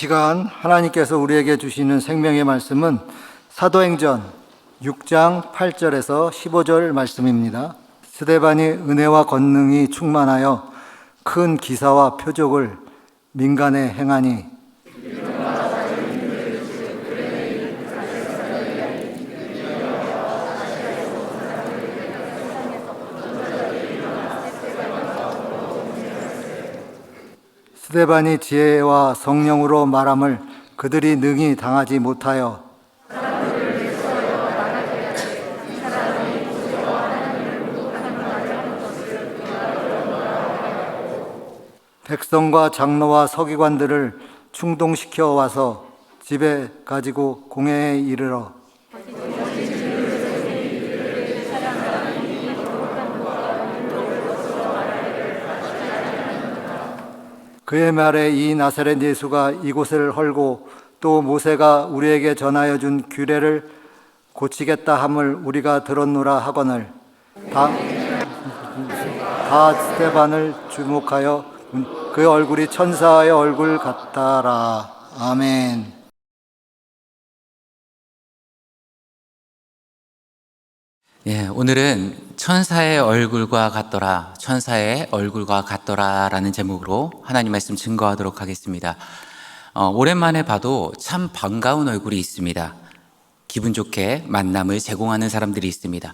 시간 하나님께서 우리에게 주시는 생명의 말씀은 사도행전 6장 8절에서 15절 말씀입니다. 스데반이 은혜와 권능이 충만하여 큰 기사와 표적을 민간에 행하니 스데반이 지혜와 성령으로 말함을 그들이 능히 당하지 못하여 백성과 장로와 서기관들을 충동시켜 와서 집에 가지고 공회에 이르러 그의 말에 이 나사렛 예수가 이곳을 헐고 또 모세가 우리에게 전하여 준 규례를 고치겠다 함을 우리가 들었노라 하거늘 다 스데반을 주목하여 그 얼굴이 천사의 얼굴 같더라. 아멘. 오늘은 천사의 얼굴과 같더라, 천사의 얼굴과 같더라라는 제목으로 하나님 말씀 증거하도록 하겠습니다. 오랜만에 봐도 참 반가운 얼굴이 있습니다. 기분 좋게 만남을 제공하는 사람들이 있습니다.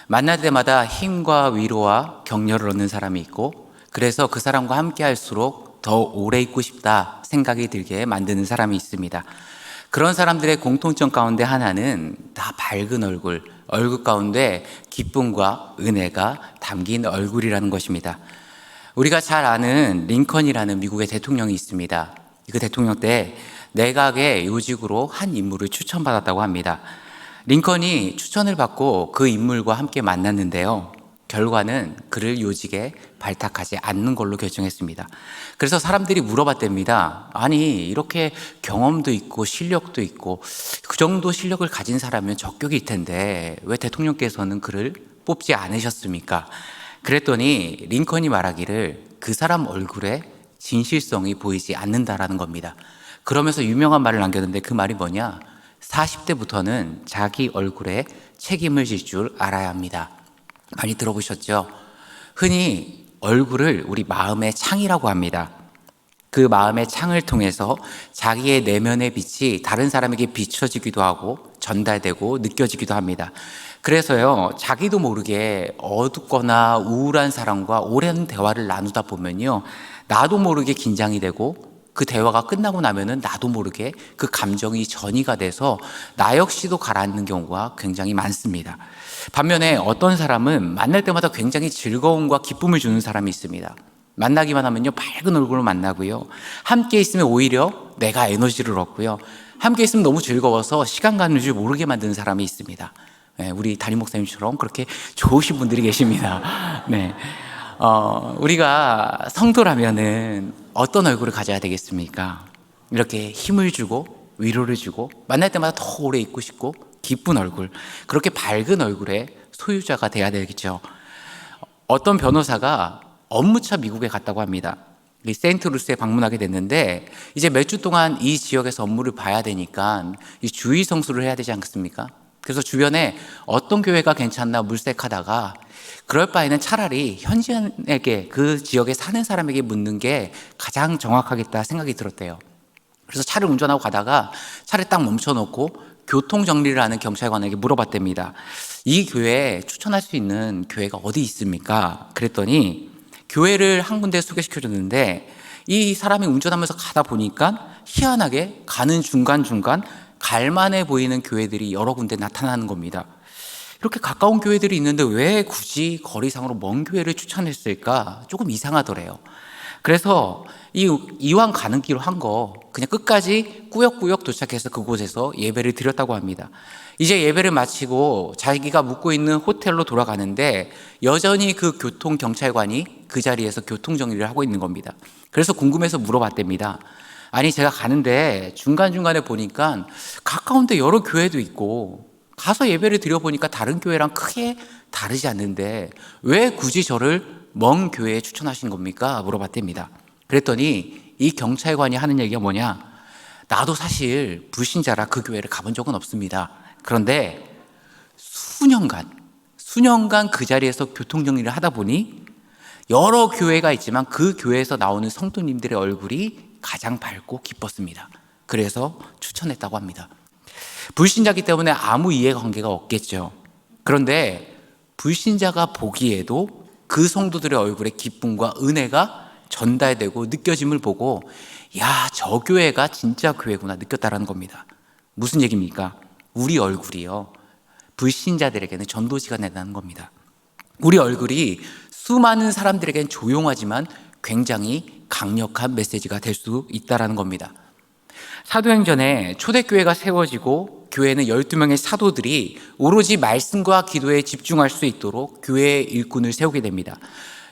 만날 때마다 힘과 위로와 격려를 얻는 사람이 있고, 그래서 그 사람과 함께 할수록 더 오래 있고 싶다 생각이 들게 만드는 사람이 있습니다. 그런 사람들의 공통점 가운데 하나는 다 밝은 얼굴 가운데 기쁨과 은혜가 담긴 얼굴이라는 것입니다. 우리가 잘 아는 링컨이라는 미국의 대통령이 있습니다. 그 대통령 때 내각의 요직으로 한 인물을 추천받았다고 합니다. 링컨이 추천을 받고 그 인물과 함께 만났는데요, 결과는 그를 요직에 발탁하지 않는 걸로 결정했습니다. 그래서 사람들이 물어봤답니다. 아니, 이렇게 경험도 있고 실력도 있고 그 정도 실력을 가진 사람이면 적격일 텐데 왜 대통령께서는 그를 뽑지 않으셨습니까? 그랬더니 링컨이 말하기를 그 사람 얼굴에 진실성이 보이지 않는다라는 겁니다. 그러면서 유명한 말을 남겼는데 그 말이 뭐냐? 40대부터는 자기 얼굴에 책임을 질 줄 알아야 합니다. 많이 들어보셨죠? 흔히 얼굴을 우리 마음의 창이라고 합니다. 그 마음의 창을 통해서 자기의 내면의 빛이 다른 사람에게 비춰지기도 하고 전달되고 느껴지기도 합니다. 그래서요, 자기도 모르게 어둡거나 우울한 사람과 오랜 대화를 나누다 보면요, 나도 모르게 긴장이 되고 그 대화가 끝나고 나면은 나도 모르게 그 감정이 전이가 돼서 나 역시도 가라앉는 경우가 굉장히 많습니다. 반면에 어떤 사람은 만날 때마다 굉장히 즐거움과 기쁨을 주는 사람이 있습니다. 만나기만 하면요, 밝은 얼굴로 만나고요, 함께 있으면 오히려 내가 에너지를 얻고요, 함께 있으면 너무 즐거워서 시간 가는 줄 모르게 만드는 사람이 있습니다. 우리 담임 목사님처럼 그렇게 좋으신 분들이 계십니다. 우리가 성도라면은 어떤 얼굴을 가져야 되겠습니까? 이렇게 힘을 주고 위로를 주고 만날 때마다 더 오래 있고 싶고 기쁜 얼굴, 그렇게 밝은 얼굴의 소유자가 돼야 되겠죠. 어떤 변호사가 업무차 미국에 갔다고 합니다. 세인트루스에 방문하게 됐는데 이제 몇 주 동안 이 지역에서 업무를 봐야 되니까 이 주의 성수를 해야 되지 않겠습니까? 그래서 주변에 어떤 교회가 괜찮나 물색하다가 그럴 바에는 차라리 현지인에게, 그 지역에 사는 사람에게 묻는 게 가장 정확하겠다 생각이 들었대요. 그래서 차를 운전하고 가다가 차를 딱 멈춰놓고 교통정리를 하는 경찰관에게 물어봤답니다. 이 교회에 추천할 수 있는 교회가 어디 있습니까? 그랬더니 교회를 한 군데 소개시켜줬는데 이 사람이 운전하면서 가다 보니까 희한하게 가는 중간중간 갈만해 보이는 교회들이 여러 군데 나타나는 겁니다. 이렇게 가까운 교회들이 있는데 왜 굳이 거리상으로 먼 교회를 추천했을까? 조금 이상하더래요. 그래서 이왕 가는 길로 한 거 그냥 끝까지 꾸역꾸역 도착해서 그곳에서 예배를 드렸다고 합니다. 이제 예배를 마치고 자기가 묵고 있는 호텔로 돌아가는데 여전히 그 교통경찰관이 그 자리에서 교통정리를 하고 있는 겁니다. 그래서 궁금해서 물어봤답니다. 아니, 제가 가는데 중간중간에 보니까 가까운데 여러 교회도 있고 가서 예배를 드려보니까 다른 교회랑 크게 다르지 않는데 왜 굳이 저를 먼 교회에 추천하신 겁니까? 물어봤답니다. 그랬더니 이 경찰관이 하는 얘기가 뭐냐? 나도 사실 불신자라 그 교회를 가본 적은 없습니다. 그런데 수년간 그 자리에서 교통정리를 하다 보니 여러 교회가 있지만 그 교회에서 나오는 성도님들의 얼굴이 가장 밝고 기뻤습니다. 그래서 추천했다고 합니다. 불신자기 때문에 아무 이해관계가 없겠죠. 그런데 불신자가 보기에도 그 성도들의 얼굴에 기쁨과 은혜가 전달되고 느껴짐을 보고 야, 저 교회가 진짜 교회구나 느꼈다라는 겁니다. 무슨 얘기입니까? 우리 얼굴이요, 불신자들에게는 전도지가 된다는 겁니다. 우리 얼굴이 수많은 사람들에게는 조용하지만 굉장히 강력한 메시지가 될 수 있다는 겁니다. 사도행전에 초대교회가 세워지고 교회는 12명의 사도들이 오로지 말씀과 기도에 집중할 수 있도록 교회의 일꾼을 세우게 됩니다.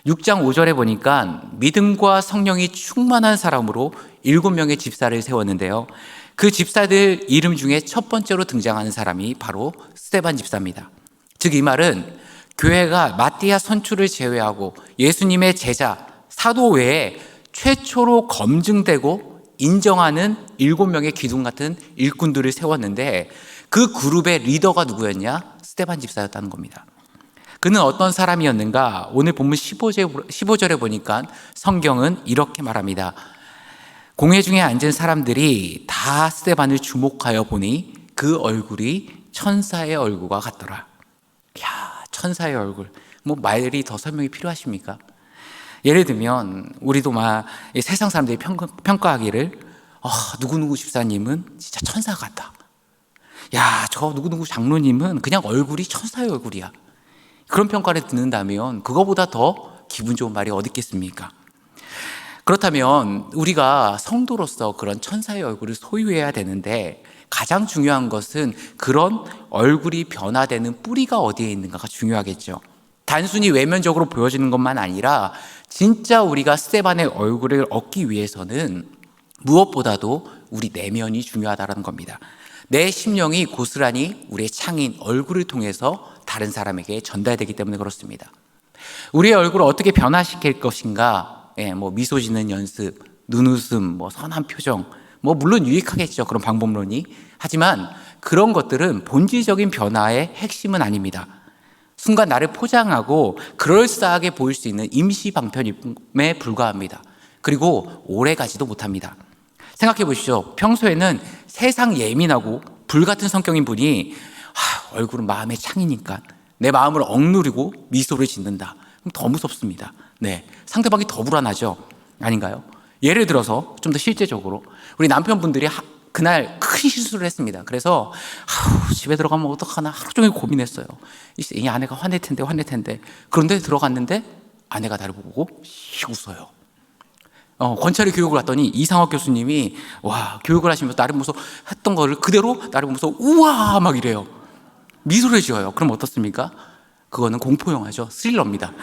6장 5절에 보니까 믿음과 성령이 충만한 사람으로 7명의 집사를 세웠는데요. 그 집사들 이름 중에 첫 번째로 등장하는 사람이 바로 스데반 집사입니다. 즉 이 말은 교회가 마띠아 선출을 제외하고 예수님의 제자, 사도 외에 최초로 검증되고 인정하는 7명의 기둥 같은 일꾼들을 세웠는데 그 그룹의 리더가 누구였냐? 스데반 집사였다는 겁니다. 그는 어떤 사람이었는가? 오늘 본문 15절에 보니까 성경은 이렇게 말합니다. 공회 중에 앉은 사람들이 다 스데반을 주목하여 보니 그 얼굴이 천사의 얼굴과 같더라. 야, 천사의 얼굴. 뭐 말이 더 설명이 필요하십니까? 예를 들면 우리도 막 세상 사람들이 평가하기를 누구누구 집사님은 진짜 천사 같다. 야, 저 누구누구 장로님은 그냥 얼굴이 천사의 얼굴이야. 그런 평가를 듣는다면 그거보다 더 기분 좋은 말이 어디 있겠습니까? 그렇다면 우리가 성도로서 그런 천사의 얼굴을 소유해야 되는데 가장 중요한 것은 그런 얼굴이 변화되는 뿌리가 어디에 있는가가 중요하겠죠. 단순히 외면적으로 보여지는 것만 아니라 진짜 우리가 스데반의 얼굴을 얻기 위해서는 무엇보다도 우리 내면이 중요하다는 겁니다. 내 심령이 고스란히 우리의 창인 얼굴을 통해서 다른 사람에게 전달되기 때문에 그렇습니다. 우리의 얼굴을 어떻게 변화시킬 것인가? 미소 짓는 연습, 눈웃음, 선한 표정, 물론 유익하겠죠. 그런 방법론이. 하지만 그런 것들은 본질적인 변화의 핵심은 아닙니다. 순간 나를 포장하고 그럴싸하게 보일 수 있는 임시 방편임에 불과합니다. 그리고 오래가지도 못합니다. 생각해 보십시오. 평소에는 세상 예민하고 불같은 성격인 분이 얼굴은 마음의 창이니까 내 마음을 억누르고 미소를 짓는다. 그럼 더 무섭습니다. 상대방이 더 불안하죠. 아닌가요? 예를 들어서 좀 더 실제적으로 우리 남편분들이 그날 큰 실수를 했습니다. 그래서 집에 들어가면 어떡하나 하루 종일 고민했어요. 이 아내가 화낼 텐데. 그런데 들어갔는데 아내가 나를 보고 웃어요. 권찰의 교육을 왔더니 이상학 교수님이 교육을 하시면서 나를 보면서 했던 거를 그대로 나를 보면서 우와 막 이래요. 미소를 지어요. 그럼 어떻습니까? 그거는 공포영화죠. 스릴러입니다.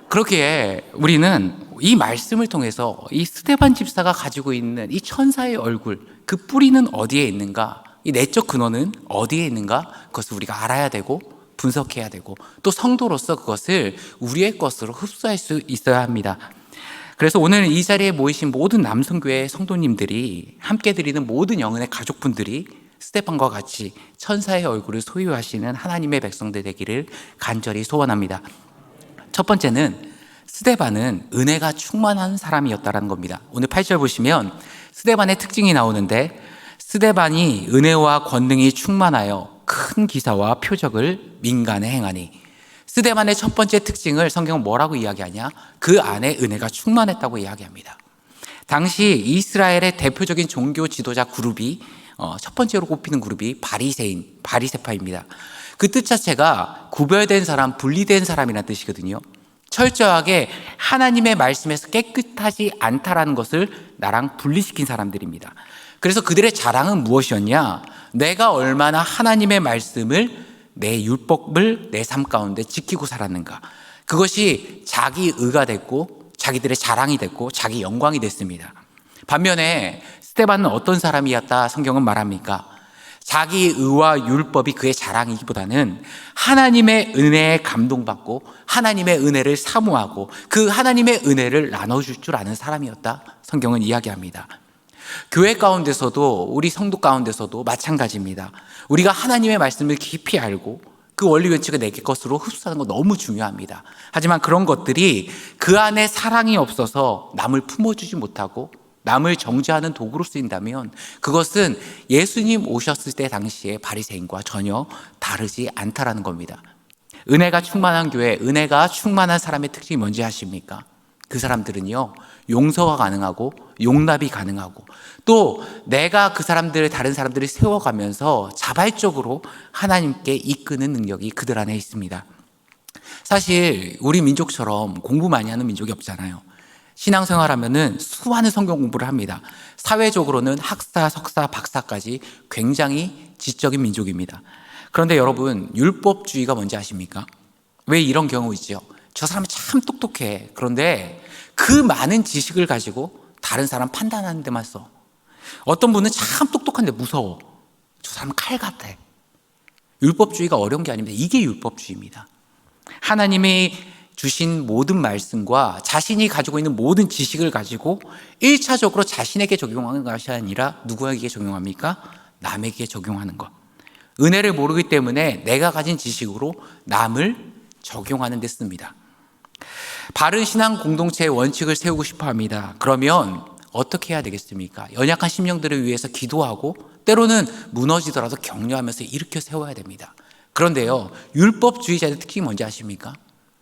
그렇게 우리는 이 말씀을 통해서 이 스데반 집사가 가지고 있는 이 천사의 얼굴, 그 뿌리는 어디에 있는가, 이 내적 근원은 어디에 있는가, 그것을 우리가 알아야 되고 분석해야 되고 또 성도로서 그것을 우리의 것으로 흡수할 수 있어야 합니다. 그래서 오늘 이 자리에 모이신 모든 남성교회 성도님들이 함께 드리는 모든 영혼의 가족분들이 스데반과 같이 천사의 얼굴을 소유하시는 하나님의 백성들 되기를 간절히 소원합니다. 첫 번째는 스데반은 은혜가 충만한 사람이었다는 겁니다. 오늘 8절 보시면 스데반의 특징이 나오는데 스데반이 은혜와 권능이 충만하여 큰 기사와 표적을 민간에 행하니, 스데반의 첫 번째 특징을 성경은 뭐라고 이야기하냐? 그 안에 은혜가 충만했다고 이야기합니다. 당시 이스라엘의 대표적인 종교 지도자 그룹이 첫 번째로 꼽히는 그룹이 바리새인, 바리새파입니다. 그 뜻 자체가 구별된 사람, 분리된 사람이라는 뜻이거든요. 철저하게 하나님의 말씀에서 깨끗하지 않다라는 것을 나랑 분리시킨 사람들입니다. 그래서 그들의 자랑은 무엇이었냐? 내가 얼마나 하나님의 말씀을, 내 율법을 내 삶 가운데 지키고 살았는가. 그것이 자기 의가 됐고 자기들의 자랑이 됐고 자기 영광이 됐습니다. 반면에 스데반은 어떤 사람이었다 성경은 말합니까? 자기 의와 율법이 그의 자랑이기보다는 하나님의 은혜에 감동받고 하나님의 은혜를 사모하고 그 하나님의 은혜를 나눠줄 줄 아는 사람이었다 성경은 이야기합니다. 교회 가운데서도, 우리 성도 가운데서도 마찬가지입니다. 우리가 하나님의 말씀을 깊이 알고 그 원리 원칙을 내 것으로 흡수하는 거 너무 중요합니다. 하지만 그런 것들이 그 안에 사랑이 없어서 남을 품어주지 못하고 남을 정죄하는 도구로 쓰인다면 그것은 예수님 오셨을 때 당시의 바리새인과 전혀 다르지 않다라는 겁니다. 은혜가 충만한 교회, 은혜가 충만한 사람의 특징이 뭔지 아십니까? 그 사람들은요, 용서가 가능하고 용납이 가능하고 또 내가 그 사람들을, 다른 사람들을 세워가면서 자발적으로 하나님께 이끄는 능력이 그들 안에 있습니다. 사실 우리 민족처럼 공부 많이 하는 민족이 없잖아요. 신앙생활하면은 수많은 성경 공부를 합니다. 사회적으로는 학사, 석사, 박사까지 굉장히 지적인 민족입니다. 그런데 여러분, 율법주의가 뭔지 아십니까? 왜 이런 경우 있죠? 저 사람은 참 똑똑해. 그런데 그 많은 지식을 가지고 다른 사람 판단하는 데만 써. 어떤 분은 참 똑똑한데 무서워. 저 사람은 칼 같아. 율법주의가 어려운 게 아닙니다. 이게 율법주의입니다. 하나님이 주신 모든 말씀과 자신이 가지고 있는 모든 지식을 가지고 1차적으로 자신에게 적용하는 것이 아니라 누구에게 적용합니까? 남에게 적용하는 것. 은혜를 모르기 때문에 내가 가진 지식으로 남을 적용하는 데 씁니다. 바른 신앙 공동체의 원칙을 세우고 싶어 합니다. 그러면 어떻게 해야 되겠습니까? 연약한 심령들을 위해서 기도하고 때로는 무너지더라도 격려하면서 일으켜 세워야 됩니다. 그런데요, 율법주의자의 특징이 뭔지 아십니까?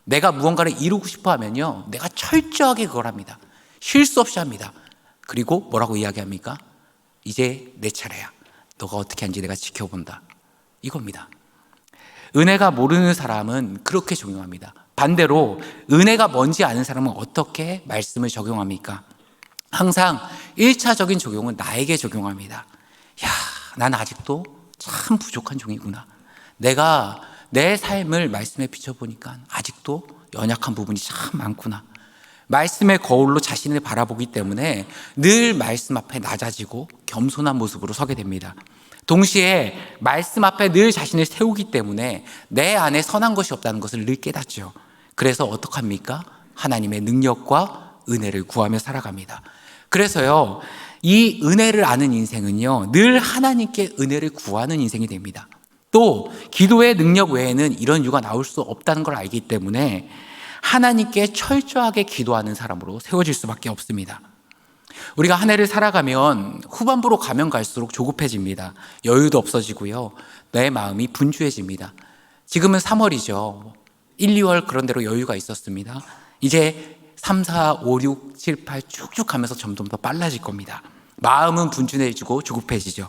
내가 무언가를 이루고 싶어 하면요, 내가 철저하게 그걸 합니다. 쉴 수 없이 합니다. 그리고 뭐라고 이야기합니까? 이제 내 차례야. 너가 어떻게 하는지 내가 지켜본다. 이겁니다. 은혜가 모르는 사람은 그렇게 적용합니다. 반대로 은혜가 뭔지 아는 사람은 어떻게 말씀을 적용합니까? 항상 1차적인 적용은 나에게 적용합니다. 야, 난 아직도 참 부족한 종이구나. 내가 내 삶을 말씀에 비춰보니까 아직도 연약한 부분이 참 많구나. 말씀의 거울로 자신을 바라보기 때문에 늘 말씀 앞에 낮아지고 겸손한 모습으로 서게 됩니다. 동시에 말씀 앞에 늘 자신을 세우기 때문에 내 안에 선한 것이 없다는 것을 늘 깨닫죠. 그래서 어떡합니까? 하나님의 능력과 은혜를 구하며 살아갑니다. 그래서요, 이 은혜를 아는 인생은요, 늘 하나님께 은혜를 구하는 인생이 됩니다. 또 기도의 능력 외에는 이런 이유가 나올 수 없다는 걸 알기 때문에 하나님께 철저하게 기도하는 사람으로 세워질 수밖에 없습니다. 우리가 한 해를 살아가면 후반부로 가면 갈수록 조급해집니다. 여유도 없어지고요, 내 마음이 분주해집니다. 지금은 3월이죠. 1, 2월 그런 대로 여유가 있었습니다. 이제 3, 4, 5, 6, 7, 8 쭉쭉 가면서 점점 더 빨라질 겁니다. 마음은 분주해지고 조급해지죠.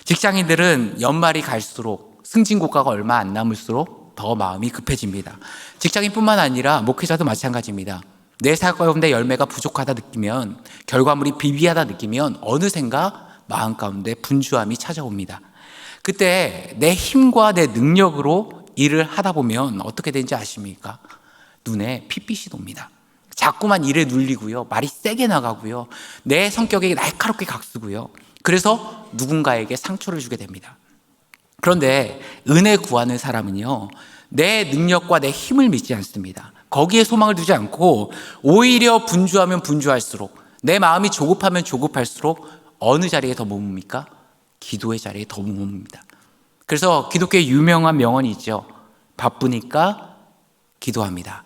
직장인들은 연말이 갈수록 승진고가가 얼마 안 남을수록 더 마음이 급해집니다. 직장인뿐만 아니라 목회자도 마찬가지입니다. 내 삶 가운데 열매가 부족하다 느끼면, 결과물이 비비하다 느끼면 어느샌가 마음 가운데 분주함이 찾아옵니다. 그때 내 힘과 내 능력으로 일을 하다 보면 어떻게 되는지 아십니까? 눈에 핏빛이 돕니다. 자꾸만 일에 눌리고요, 말이 세게 나가고요, 내 성격에 날카롭게 각쓰고요, 그래서 누군가에게 상처를 주게 됩니다. 그런데 은혜 구하는 사람은요, 내 능력과 내 힘을 믿지 않습니다. 거기에 소망을 두지 않고 오히려 분주하면 분주할수록, 내 마음이 조급하면 조급할수록 어느 자리에 더 머뭅니까? 기도의 자리에 더 머뭅니다. 그래서 기독교의 유명한 명언이 있죠. 바쁘니까 기도합니다.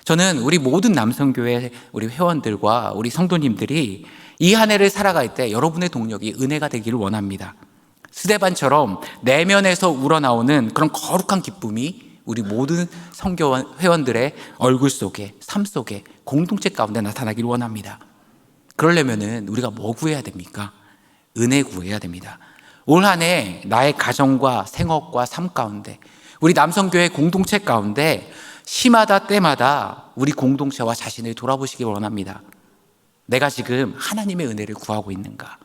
저는 우리 모든 남성교회 우리 회원들과 우리 성도님들이 이 한 해를 살아갈 때 여러분의 동력이 은혜가 되기를 원합니다. 스데반처럼 내면에서 우러나오는 그런 거룩한 기쁨이 우리 모든 성교 회원들의 얼굴 속에, 삶 속에, 공동체 가운데 나타나기를 원합니다. 그러려면은 우리가 뭐 구해야 됩니까? 은혜 구해야 됩니다. 올 한 해 나의 가정과 생업과 삶 가운데, 우리 남성교회 공동체 가운데 시마다 때마다 우리 공동체와 자신을 돌아보시기 원합니다. 내가 지금 하나님의 은혜를 구하고 있는가?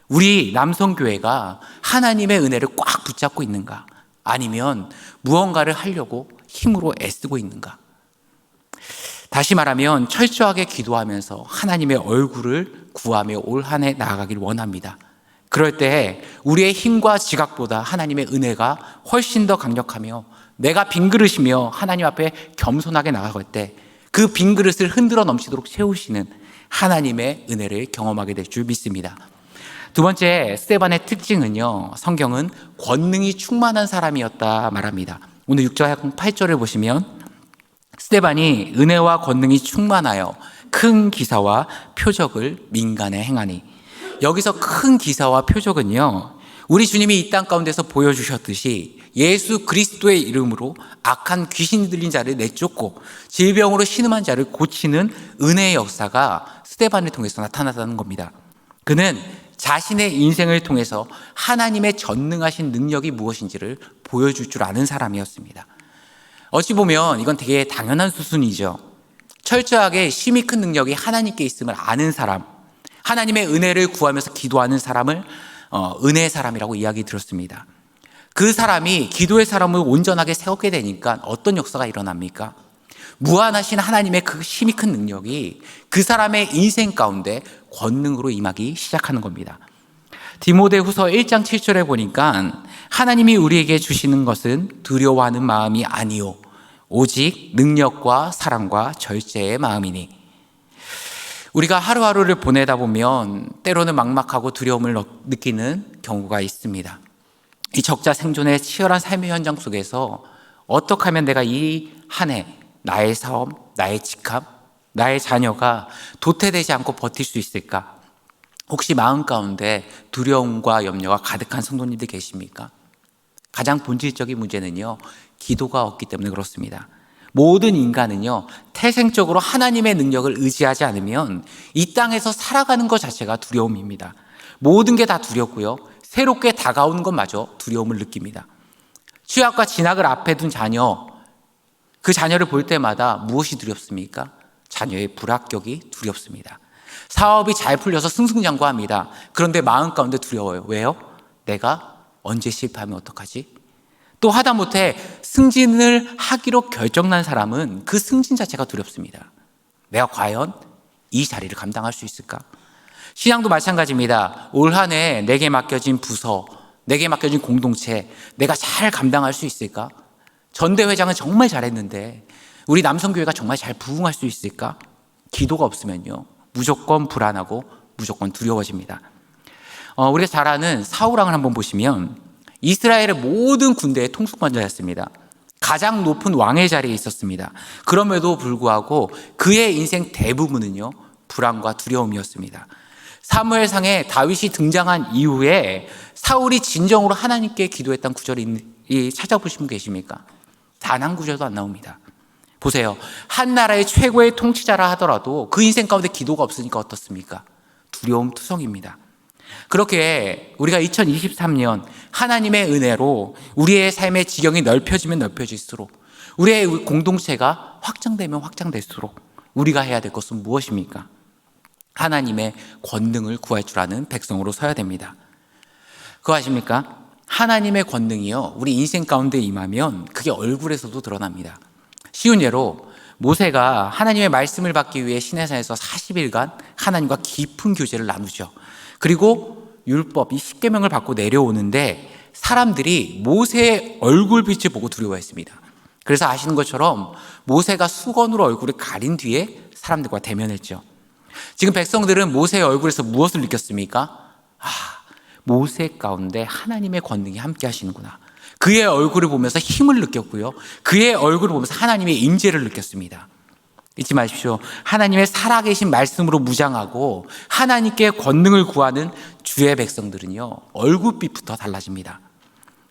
우리 남성교회가 하나님의 은혜를 꽉 붙잡고 있는가? 아니면 무언가를 하려고 힘으로 애쓰고 있는가? 다시 말하면 철저하게 기도하면서 하나님의 얼굴을 구하며 올 한 해 나아가길 원합니다. 그럴 때 우리의 힘과 지각보다 하나님의 은혜가 훨씬 더 강력하며, 내가 빈 그릇이며 하나님 앞에 겸손하게 나아갈 때 그 빈 그릇을 흔들어 넘치도록 채우시는 하나님의 은혜를 경험하게 될 줄 믿습니다. 두 번째, 스데반의 특징은요, 성경은 권능이 충만한 사람이었다 말합니다. 오늘 6절 8절을 보시면 스데반이 은혜와 권능이 충만하여 큰 기사와 표적을 민간에 행하니, 여기서 큰 기사와 표적은요, 우리 주님이 이 땅 가운데서 보여주셨듯이 예수 그리스도의 이름으로 악한 귀신이 들린 자를 내쫓고 질병으로 신음한 자를 고치는 은혜의 역사가 스데반을 통해서 나타났다는 겁니다. 그는 자신의 인생을 통해서 하나님의 전능하신 능력이 무엇인지를 보여줄 줄 아는 사람이었습니다. 어찌 보면 이건 되게 당연한 수순이죠. 철저하게 심히 큰 능력이 하나님께 있음을 아는 사람, 하나님의 은혜를 구하면서 기도하는 사람을 은혜의 사람이라고 이야기 들었습니다. 그 사람이 기도의 사람을 온전하게 세우게 되니까 어떤 역사가 일어납니까? 무한하신 하나님의 그 힘이 큰 능력이 그 사람의 인생 가운데 권능으로 임하기 시작하는 겁니다. 디모데후서 1장 7절에 보니까 하나님이 우리에게 주시는 것은 두려워하는 마음이 아니요 오직 능력과 사랑과 절제의 마음이니. 우리가 하루하루를 보내다 보면 때로는 막막하고 두려움을 느끼는 경우가 있습니다. 이 적자 생존의 치열한 삶의 현장 속에서 어떻게 하면 내가 이 한 해 나의 사업, 나의 직업, 나의 자녀가 도태되지 않고 버틸 수 있을까? 혹시 마음 가운데 두려움과 염려가 가득한 성도님들 계십니까? 가장 본질적인 문제는요, 기도가 없기 때문에 그렇습니다. 모든 인간은요, 태생적으로 하나님의 능력을 의지하지 않으면 이 땅에서 살아가는 것 자체가 두려움입니다. 모든 게 다 두렵고요, 새롭게 다가오는 것마저 두려움을 느낍니다. 취학과 진학을 앞에 둔 자녀, 그 자녀를 볼 때마다 무엇이 두렵습니까? 자녀의 불합격이 두렵습니다. 사업이 잘 풀려서 승승장구합니다. 그런데 마음 가운데 두려워요. 왜요? 내가 언제 실패하면 어떡하지? 또 하다못해 승진을 하기로 결정난 사람은 그 승진 자체가 두렵습니다. 내가 과연 이 자리를 감당할 수 있을까? 신앙도 마찬가지입니다. 올 한 해 내게 맡겨진 부서, 내게 맡겨진 공동체, 내가 잘 감당할 수 있을까? 전대회장은 정말 잘했는데 우리 남성교회가 정말 잘 부흥할 수 있을까? 기도가 없으면요, 무조건 불안하고 무조건 두려워집니다. 우리가 잘 아는 사울왕을 한번 보시면 이스라엘의 모든 군대의 통수권자였습니다. 가장 높은 왕의 자리에 있었습니다. 그럼에도 불구하고 그의 인생 대부분은요, 불안과 두려움이었습니다. 사무엘상에 다윗이 등장한 이후에 사울이 진정으로 하나님께 기도했던 구절이 찾아보신 분 계십니까? 단 한 구절도 안 나옵니다. 보세요. 한 나라의 최고의 통치자라 하더라도 그 인생 가운데 기도가 없으니까 어떻습니까? 두려움 투성입니다. 그렇게 우리가 2023년 하나님의 은혜로 우리의 삶의 지경이 넓혀지면 넓혀질수록, 우리의 공동체가 확장되면 확장될수록 우리가 해야 될 것은 무엇입니까? 하나님의 권능을 구할 줄 아는 백성으로 서야 됩니다. 그거 아십니까? 하나님의 권능이요, 우리 인생 가운데 임하면 그게 얼굴에서도 드러납니다. 쉬운 예로 모세가 하나님의 말씀을 받기 위해 시내산에서 40일간 하나님과 깊은 교제를 나누죠. 그리고 율법, 이 십계명을 받고 내려오는데 사람들이 모세의 얼굴빛을 보고 두려워했습니다. 그래서 아시는 것처럼 모세가 수건으로 얼굴을 가린 뒤에 사람들과 대면했죠. 지금 백성들은 모세의 얼굴에서 무엇을 느꼈습니까? 모세 가운데 하나님의 권능이 함께 하시는구나. 그의 얼굴을 보면서 힘을 느꼈고요, 그의 얼굴을 보면서 하나님의 임재를 느꼈습니다. 잊지 마십시오. 하나님의 살아계신 말씀으로 무장하고 하나님께 권능을 구하는 주의 백성들은요, 얼굴빛부터 달라집니다.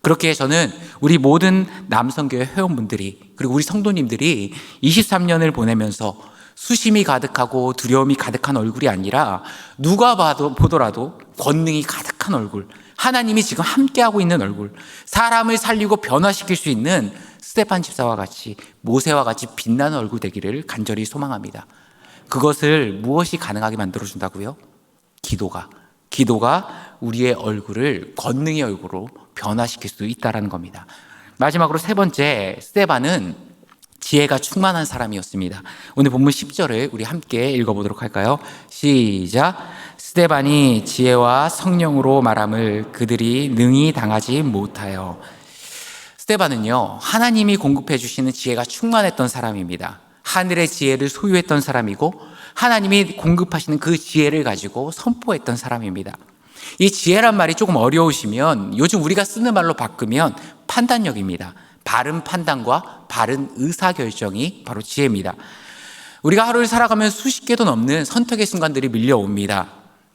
그렇게 저는 우리 모든 남성교회 회원분들이, 그리고 우리 성도님들이 23년을 보내면서 수심이 가득하고 두려움이 가득한 얼굴이 아니라 누가 보더라도 권능이 가득한 얼굴, 하나님이 지금 함께하고 있는 얼굴, 사람을 살리고 변화시킬 수 있는 스데반 집사와 같이, 모세와 같이 빛나는 얼굴 되기를 간절히 소망합니다. 그것을 무엇이 가능하게 만들어준다고요? 기도가 우리의 얼굴을 권능의 얼굴로 변화시킬 수 있다는 겁니다. 마지막으로 세 번째, 스데반은 지혜가 충만한 사람이었습니다. 오늘 본문 10절을 우리 함께 읽어보도록 할까요? 시작. 스데반이 지혜와 성령으로 말함을 그들이 능히 당하지 못하여. 스데반은요, 하나님이 공급해 주시는 지혜가 충만했던 사람입니다. 하늘의 지혜를 소유했던 사람이고 하나님이 공급하시는 그 지혜를 가지고 선포했던 사람입니다. 이 지혜란 말이 조금 어려우시면 요즘 우리가 쓰는 말로 바꾸면 판단력입니다. 바른 판단과 바른 의사결정이 바로 지혜입니다. 우리가 하루를 살아가면 수십 개도 넘는 선택의 순간들이 밀려옵니다.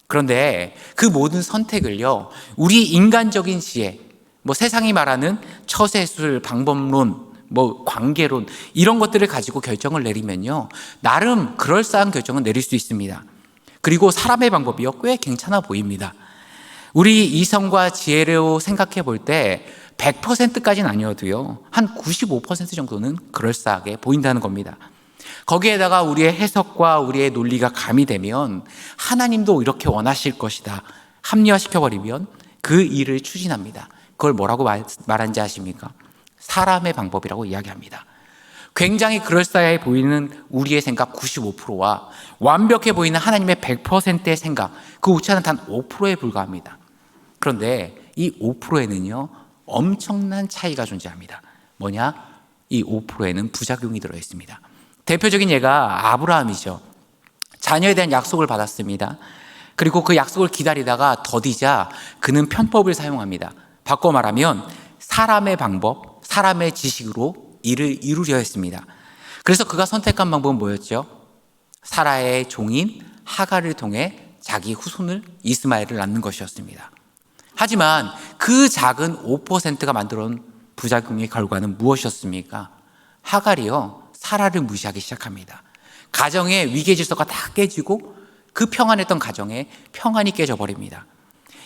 그런데 그 모든 선택을요, 우리 인간적인 지혜, 세상이 말하는 처세술, 방법론, 관계론, 이런 것들을 가지고 결정을 내리면요, 나름 그럴싸한 결정을 내릴 수 있습니다. 그리고 사람의 방법이요, 꽤 괜찮아 보입니다. 우리 이성과 지혜로 생각해 볼 때 100%까지는 아니어도요, 한 95% 정도는 그럴싸하게 보인다는 겁니다. 거기에다가 우리의 해석과 우리의 논리가 가미되면 하나님도 이렇게 원하실 것이다 합리화시켜버리면 그 일을 추진합니다. 그걸 뭐라고 말하는지 아십니까? 사람의 방법이라고 이야기합니다. 굉장히 그럴싸해 보이는 우리의 생각 95%와 완벽해 보이는 하나님의 100%의 생각, 그 오차는 단 5%에 불과합니다. 그런데 이 5%에는요, 엄청난 차이가 존재합니다. 뭐냐? 이 5%에는 부작용이 들어있습니다. 대표적인 예가 아브라함이죠. 자녀에 대한 약속을 받았습니다. 그리고 그 약속을 기다리다가 더디자 그는 편법을 사용합니다. 바꿔 말하면 사람의 방법, 사람의 지식으로 일을 이루려 했습니다. 그래서 그가 선택한 방법은 뭐였죠? 사라의 종인 하갈을 통해 자기 후손을 이스마엘을 낳는 것이었습니다. 하지만 그 작은 5%가 만들어온 부작용의 결과는 무엇이었습니까? 하갈이요, 사라를 무시하기 시작합니다. 가정의 위계 질서가 다 깨지고 그 평안했던 가정에 평안이 깨져버립니다.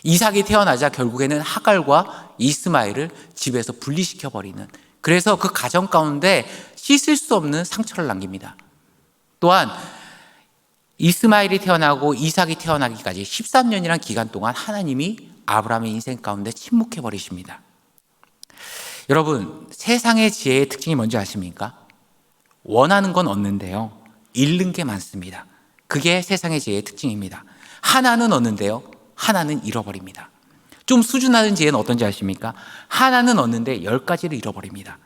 이삭이 태어나자 결국에는 하갈과 이스마엘을 집에서 분리시켜버리는, 그래서 그 가정 가운데 씻을 수 없는 상처를 남깁니다. 또한 이스마엘이 태어나고 이삭이 태어나기까지 13년이라는 기간 동안 하나님이 아브라함의 인생 가운데 침묵해버리십니다. 여러분, 세상의 지혜의 특징이 뭔지 아십니까? 원하는 건 얻는데요, 잃는 게 많습니다. 그게 세상의 지혜의 특징입니다. 하나는 얻는데요, 하나는 잃어버립니다. 좀 수준 낮은 지혜는 어떤지 아십니까? 하나는 얻는데 10가지를 잃어버립니다.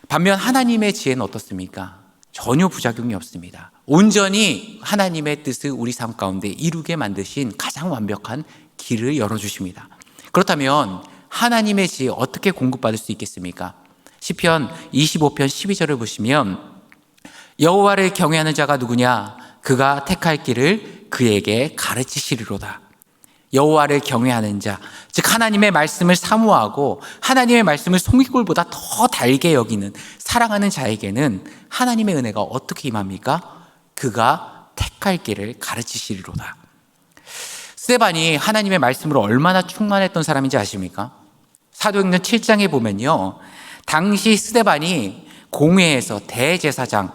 반면 하나님의 지혜는 어떻습니까? 전혀 부작용이 없습니다. 온전히 하나님의 뜻을 우리 삶 가운데 이루게 만드신 가장 완벽한 길을 열어주십니다. 그렇다면 하나님의 지혜 어떻게 공급받을 수 있겠습니까? 시편 25편 12절을 보시면 여호와를 경외하는 자가 누구냐? 그가 택할 길을 그에게 가르치시리로다. 여호와를 경외하는 자, 즉 하나님의 말씀을 사모하고 하나님의 말씀을 송이골보다 더 달게 여기는, 사랑하는 자에게는 하나님의 은혜가 어떻게 임합니까? 그가 택할 길을 가르치시리로다. 스데반이 하나님의 말씀으로 얼마나 충만했던 사람인지 아십니까? 사도행전 7장에 보면요, 당시 스데반이 공회에서 대제사장,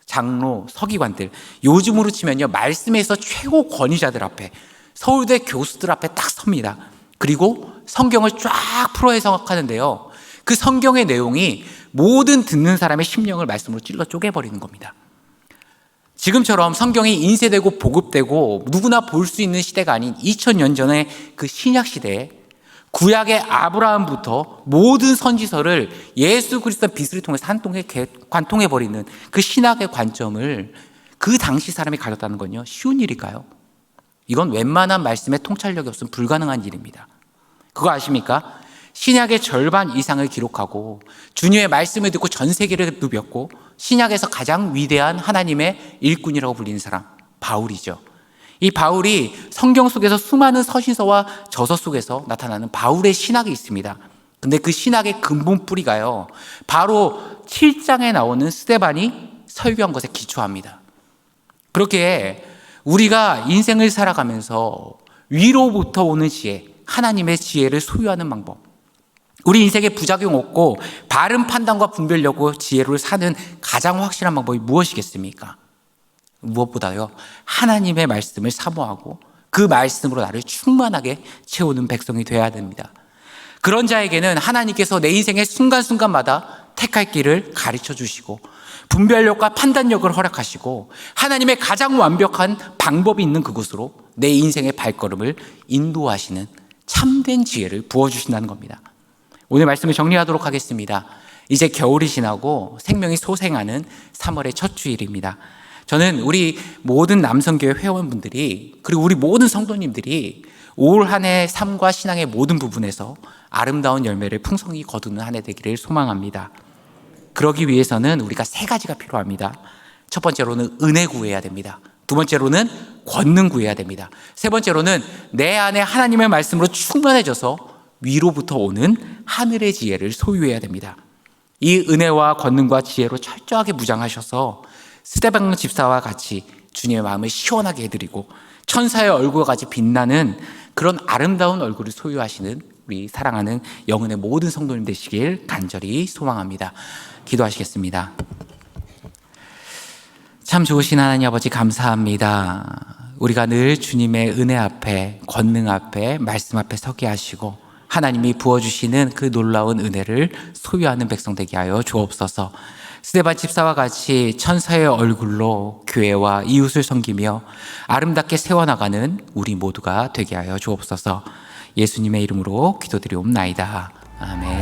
장로, 서기관들, 요즘으로 치면요, 말씀에서 최고 권위자들 앞에, 서울대 교수들 앞에 딱 섭니다. 그리고 성경을 쫙 풀어 해석하는데요, 그 성경의 내용이 모든 듣는 사람의 심령을 말씀으로 찔러 쪼개버리는 겁니다. 지금처럼 성경이 인쇄되고 보급되고 누구나 볼 수 있는 시대가 아닌 2000년 전의 그 신약 시대에 구약의 아브라함부터 모든 선지서를 예수 그리스도의 빛을 통해서 한 통에 관통해버리는 그 신학의 관점을 그 당시 사람이 가졌다는 건요, 쉬운 일일까요? 이건 웬만한 말씀에 통찰력이 없으면 불가능한 일입니다. 그거 아십니까? 신약의 절반 이상을 기록하고 주님의 말씀을 듣고 전 세계를 누볐고 신약에서 가장 위대한 하나님의 일꾼이라고 불리는 사람, 바울이죠. 이 바울이 성경 속에서 수많은 서신서와 저서 속에서 나타나는 바울의 신학이 있습니다. 근데 그 신학의 근본 뿌리가요, 바로 7장에 나오는 스데반이 설교한 것에 기초합니다. 그렇게 우리가 인생을 살아가면서 위로부터 오는 지혜, 하나님의 지혜를 소유하는 방법, 우리 인생에 부작용 없고 바른 판단과 분별력으로 지혜를 사는 가장 확실한 방법이 무엇이겠습니까? 무엇보다요, 하나님의 말씀을 사모하고 그 말씀으로 나를 충만하게 채우는 백성이 되어야 됩니다. 그런 자에게는 하나님께서 내 인생의 순간순간마다 택할 길을 가르쳐 주시고 분별력과 판단력을 허락하시고 하나님의 가장 완벽한 방법이 있는 그곳으로 내 인생의 발걸음을 인도하시는 참된 지혜를 부어주신다는 겁니다. 오늘 말씀을 정리하도록 하겠습니다. 이제 겨울이 지나고 생명이 소생하는 3월의 첫 주일입니다. 저는 우리 모든 남성교회 회원분들이 그리고 우리 모든 성도님들이 올 한 해 삶과 신앙의 모든 부분에서 아름다운 열매를 풍성히 거두는 한 해 되기를 소망합니다. 그러기 위해서는 우리가 세 가지가 필요합니다. 첫 번째로는 은혜 구해야 됩니다. 두 번째로는 권능 구해야 됩니다. 세 번째로는 내 안에 하나님의 말씀으로 충만해져서 위로부터 오는 하늘의 지혜를 소유해야 됩니다. 이 은혜와 권능과 지혜로 철저하게 무장하셔서 스데반 집사와 같이 주님의 마음을 시원하게 해드리고 천사의 얼굴과 같이 빛나는 그런 아름다운 얼굴을 소유하시는 우리 사랑하는 영혼의 모든 성도님 되시길 간절히 소망합니다. 기도하시겠습니다. 참 좋으신 하나님 아버지 감사합니다. 우리가 늘 주님의 은혜 앞에, 권능 앞에, 말씀 앞에 서게 하시고 하나님이 부어주시는 그 놀라운 은혜를 소유하는 백성 되게 하여 주옵소서. 스데반 집사와 같이 천사의 얼굴로 교회와 이웃을 섬기며 아름답게 세워나가는 우리 모두가 되게 하여 주옵소서. 예수님의 이름으로 기도드리옵나이다. 아멘.